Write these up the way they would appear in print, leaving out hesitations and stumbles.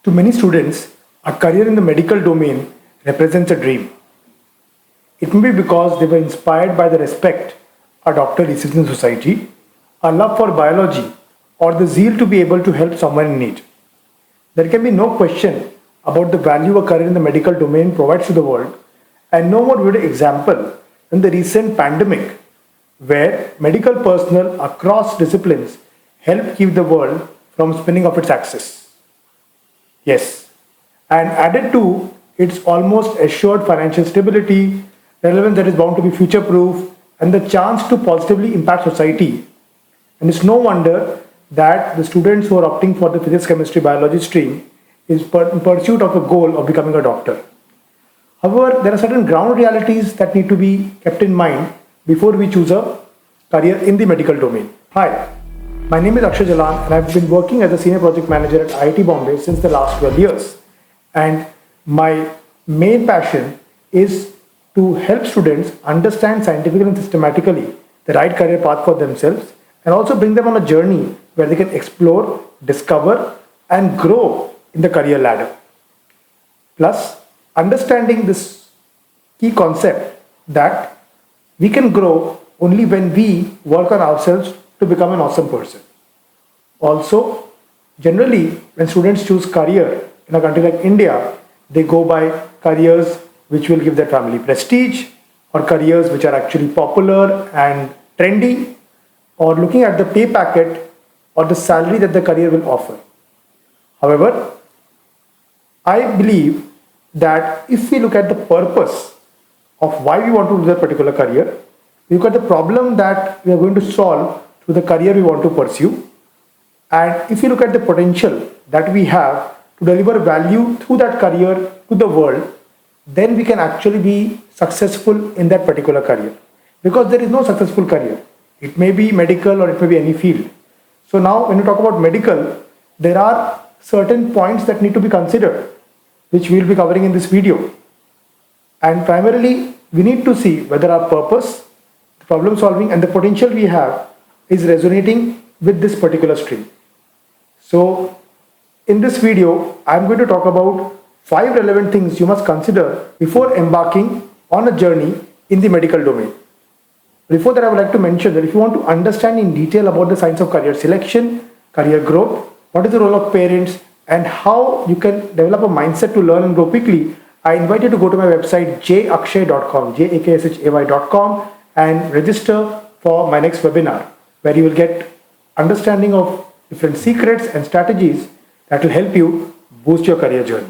To many students, a career in the medical domain represents a dream. It may be because they were inspired by the respect a doctor receives in society, a love for biology, or the zeal to be able to help someone in need. There can be no question about the value a career in the medical domain provides to the world, and no more vivid example than the recent pandemic, where medical personnel across disciplines help keep the world from spinning off its axis. Yes, and added to its almost assured financial stability, relevance that is bound to be future proof, and the chance to positively impact society. And it's no wonder that the students who are opting for the physics, chemistry, biology stream is in pursuit of a goal of becoming a doctor. However, there are certain ground realities that need to be kept in mind before we choose a career in the medical domain. Hi, my name is Akshay Jalan and I've been working as a senior project manager at IIT Bombay since the last 12 years. And my main passion is to help students understand scientifically and systematically the right career path for themselves and also bring them on a journey where they can explore, discover, and grow in the career ladder. Plus, understanding this key concept that we can grow only when we work on ourselves to become an awesome person. Also, generally, when students choose career in a country like India, they go by careers which will give their family prestige or careers which are actually popular and trendy, or looking at the pay packet or the salary that the career will offer. However, I believe that if we look at the purpose of why we want to do that particular career, we look at the problem that we are going to solve through the career we want to pursue, and if you look at the potential that we have to deliver value through that career to the world, then we can actually be successful in that particular career. Because there is no successful career. It may be medical or it may be any field. So now when you talk about medical, there are certain points that need to be considered, which we will be covering in this video. And primarily, we need to see whether our purpose, problem solving, and the potential we have is resonating with this particular stream. So in this video, I'm going to talk about 5 relevant things you must consider before embarking on a journey in the medical domain. Before that, I would like to mention that if you want to understand in detail about the science of career selection, career growth, what is the role of parents, and how you can develop a mindset to learn and grow quickly, I invite you to go to my website jakshay.com, jakshay.com, and register for my next webinar, where you will get understanding of different secrets and strategies that will help you boost your career journey.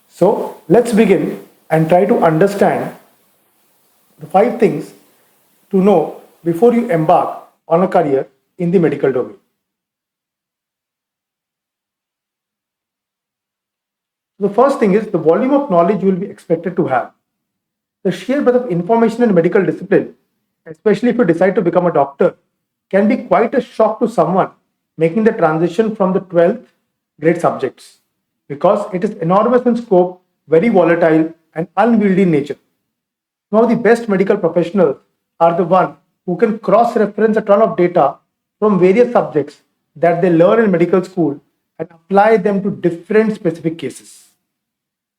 So let's begin and try to understand the 5 things to know before you embark on a career in the medical domain. The first thing is the volume of knowledge you will be expected to have. The sheer breadth of information in medical discipline, especially if you decide to become a doctor, can be quite a shock to someone making the transition from the 12th grade subjects, because it is enormous in scope, very volatile, and unwieldy in nature. Some of the best medical professionals are the ones who can cross-reference a ton of data from various subjects that they learn in medical school and apply them to different specific cases.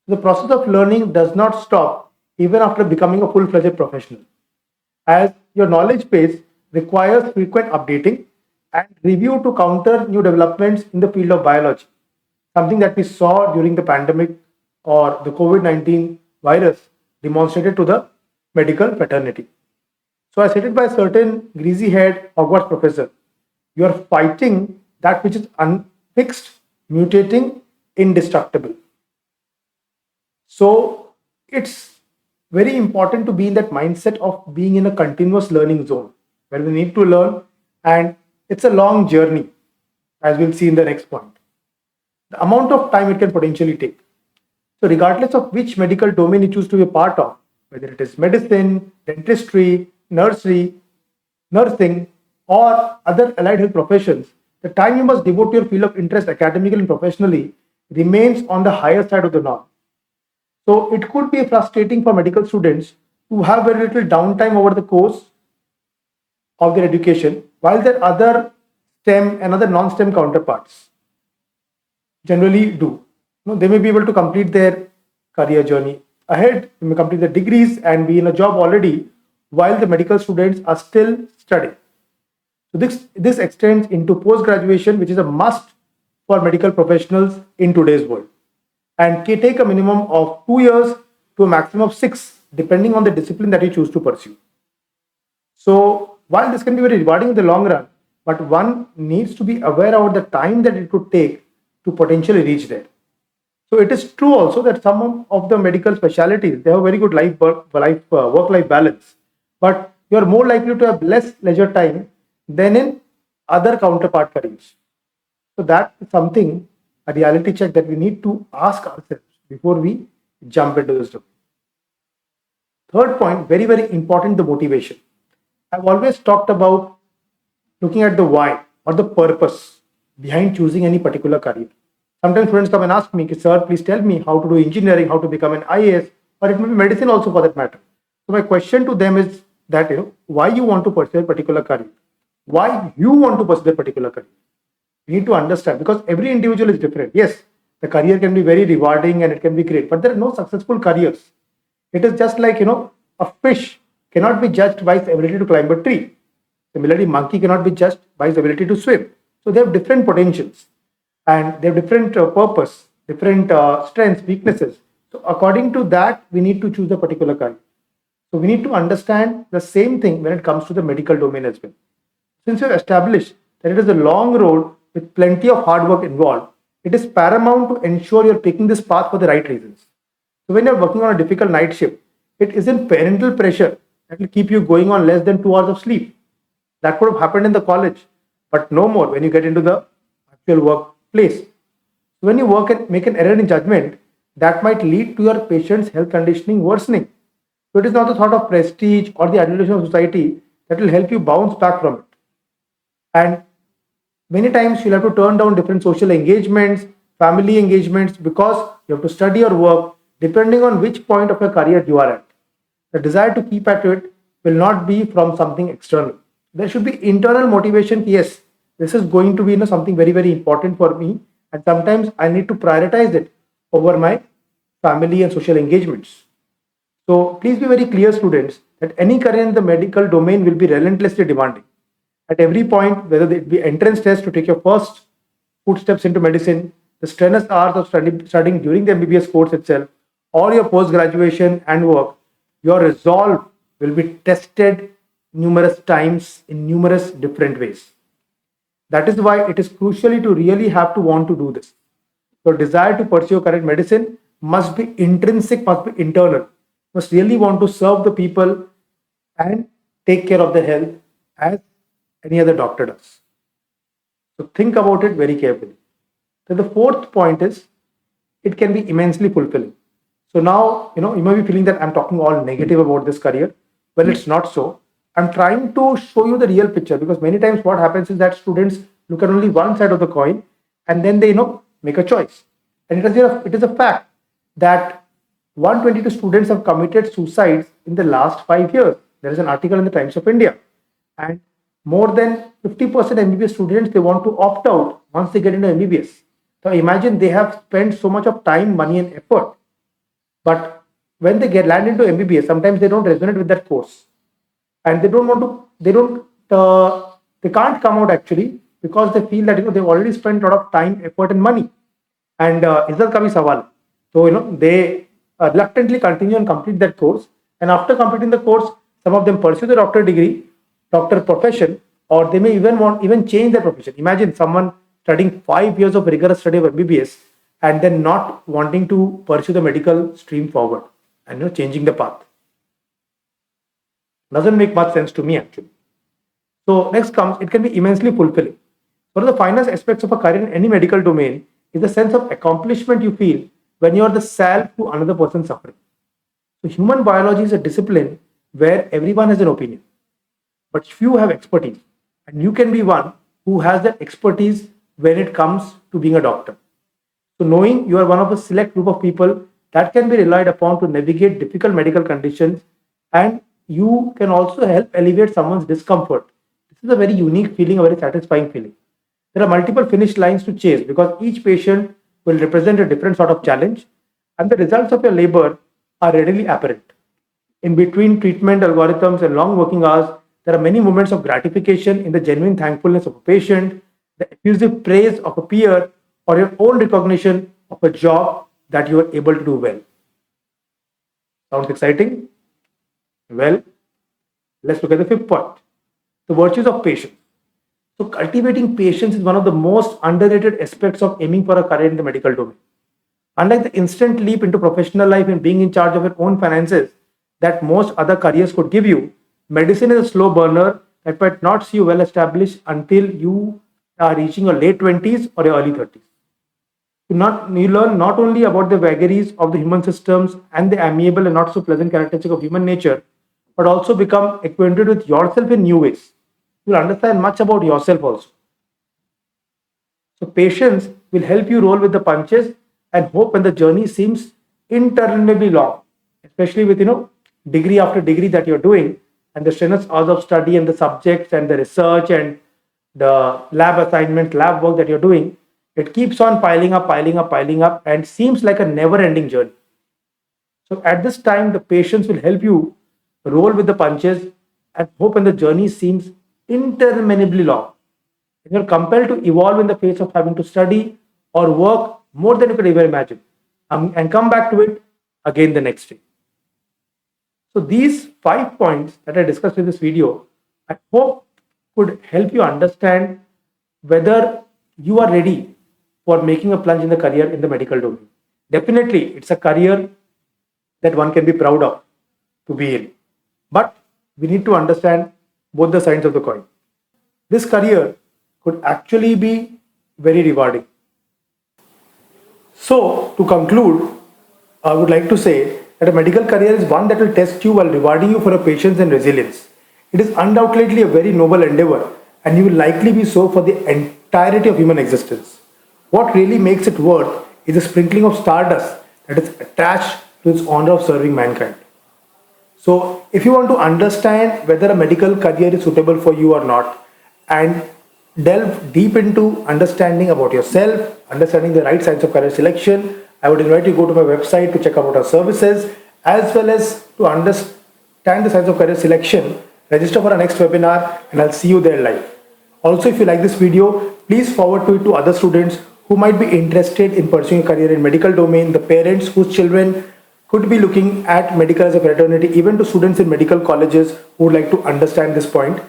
The process of learning does not stop even after becoming a full-fledged professional, as your knowledge base requires frequent updating and review to counter new developments in the field of biology, something that we saw during the pandemic or the COVID-19 virus demonstrated to the medical fraternity. So I said it by a certain greasy-haired Hogwarts professor, you are fighting that which is unfixed, mutating, indestructible. So it's very important to be in that mindset of being in a continuous learning zone where we need to learn, and it's a long journey, as we'll see in the next point. The amount of time it can potentially take. So regardless of which medical domain you choose to be a part of, whether it is medicine, dentistry, nursing, or other allied health professions, the time you must devote to your field of interest academically and professionally remains on the higher side of the norm. So it could be frustrating for medical students who have very little downtime over the course of their education, while their other STEM and other non-STEM counterparts generally do. They may be able to complete their career journey ahead. They may complete their degrees and be in a job already while the medical students are still studying. So this extends into post graduation, which is a must for medical professionals in today's world, and can take a minimum of 2 years to a maximum of 6, depending on the discipline that you choose to pursue. So while this can be very rewarding in the long run, but one needs to be aware about the time that it could take to potentially reach there. So it is true also that some of the medical specialties, they have very good work life balance, but you are more likely to have less leisure time than in other counterpart careers. So that is something, a reality check that we need to ask ourselves before we jump into this domain. Third point, very, very important, the motivation. I've always talked about looking at the why or the purpose behind choosing any particular career. Sometimes students come and ask me, sir, please tell me how to do engineering, how to become an IAS, or it may be medicine also for that matter. So my question to them is that, why you want to pursue a particular career? Why you want to pursue a particular career? You need to understand, because every individual is different. Yes, the career can be very rewarding and it can be great, but there are no successful careers. It is just like, a fish cannot be judged by its ability to climb a tree. Similarly, monkey cannot be judged by its ability to swim. So they have different potentials and they have different purpose, different strengths, weaknesses. So according to that, we need to choose a particular career. So we need to understand the same thing when it comes to the medical domain as well. Since we have established that it is a long road with plenty of hard work involved, it is paramount to ensure you're picking this path for the right reasons. So when you're working on a difficult night shift, it isn't parental pressure that will keep you going on less than 2 hours of sleep. That could have happened in the college, but no more when you get into the actual workplace. So when you work and make an error in judgment, that might lead to your patient's health conditioning worsening. So it is not the thought of prestige or the adulation of society that will help you bounce back from it. And many times you'll have to turn down different social engagements, family engagements, because you have to study or work depending on which point of your career you are at. The desire to keep at it will not be from something external. There should be internal motivation. Yes, this is going to be something very, very important for me, and sometimes I need to prioritize it over my family and social engagements. So please be very clear, students, that any career in the medical domain will be relentlessly demanding. At every point, whether it be entrance test to take your first footsteps into medicine, the strenuous hours of studying during the MBBS course itself, or your post graduation and work, your resolve will be tested numerous times in numerous different ways. That is why it is crucially to really have to want to do this. Your desire to pursue current medicine must be intrinsic, must be internal, must really want to serve the people and take care of their health as any other doctor does. So think about it very carefully. Then the fourth point is it can be immensely fulfilling. So now, you might be feeling that I'm talking all negative about this career. Well, it's not so. I'm trying to show you the real picture, because many times what happens is that students look at only one side of the coin and then they, make a choice. And it is a fact that 122 students have committed suicides in the last 5 years. There is an article in the Times of India. And more than 50% MBBS students, they want to opt out once they get into MBBS. So imagine they have spent so much of time, money and effort. But when they land into MBBS, sometimes they don't resonate with that course. And they can't come out actually, because they feel that, they've already spent a lot of time, effort and money. And इज्जत का भी सवाल. So, they reluctantly continue and complete that course. And after completing the course, some of them pursue the doctor degree, doctor profession, or they may even change their profession. Imagine someone studying 5 years of rigorous study of MBBS and then not wanting to pursue the medical stream forward and changing the path. Doesn't make much sense to me actually. So next comes, it can be immensely fulfilling. One of the finest aspects of a career in any medical domain is the sense of accomplishment you feel when you are the salve to another person suffering. So human biology is a discipline where everyone has an opinion, but few have expertise. And you can be one who has that expertise when it comes to being a doctor. So knowing you are one of a select group of people that can be relied upon to navigate difficult medical conditions, and you can also help alleviate someone's discomfort. This is a very unique feeling, a very satisfying feeling. There are multiple finish lines to chase, because each patient will represent a different sort of challenge, and the results of your labor are readily apparent. In between treatment algorithms and long working hours, there are many moments of gratification in the genuine thankfulness of a patient, the effusive praise of a peer, or your own recognition of a job that you are able to do well. Sounds exciting? Well, let's look at the fifth point, the virtues of patience. So, cultivating patience is one of the most underrated aspects of aiming for a career in the medical domain. Unlike the instant leap into professional life and being in charge of your own finances that most other careers could give you, medicine is a slow burner that might not see you well established until you are reaching your late 20s or your early 30s. You learn not only about the vagaries of the human systems and the amiable and not so pleasant characteristics of human nature, but also become acquainted with yourself in new ways. You'll understand much about yourself also. So patience will help you roll with the punches and hope when the journey seems interminably long, especially with degree after degree that you're doing and the strenuous hours of study and the subjects and the research and the lab assignment, lab work that you're doing. It keeps on piling up, piling up, piling up, and seems like a never-ending journey. So at this time, the patience will help you roll with the punches and hope when the journey seems interminably long. And you're compelled to evolve in the face of having to study or work more than you could ever imagine, and come back to it again the next day. So these 5 points that I discussed in this video, I hope could help you understand whether you are ready for making a plunge in the career in the medical domain. Definitely, it's a career that one can be proud of to be in. But we need to understand both the sides of the coin. This career could actually be very rewarding. So, to conclude, I would like to say that a medical career is one that will test you while rewarding you for your patience and resilience. It is undoubtedly a very noble endeavor, and you will likely be so for the entirety of human existence. What really makes it worth is a sprinkling of stardust that is attached to its honor of serving mankind. So, if you want to understand whether a medical career is suitable for you or not, and delve deep into understanding about yourself, understanding the right science of career selection, I would invite you to go to my website to check out our services, as well as to understand the science of career selection. Register for our next webinar, and I'll see you there live. Also, if you like this video, please forward to it to other students who might be interested in pursuing a career in medical domain, the parents whose children could be looking at medical as a fraternity, even to students in medical colleges who would like to understand this point.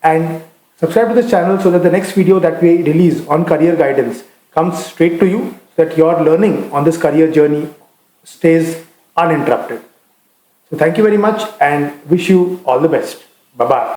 And subscribe to this channel so that the next video that we release on career guidance comes straight to you, so that your learning on this career journey stays uninterrupted. So thank you very much and wish you all the best. Bye-bye.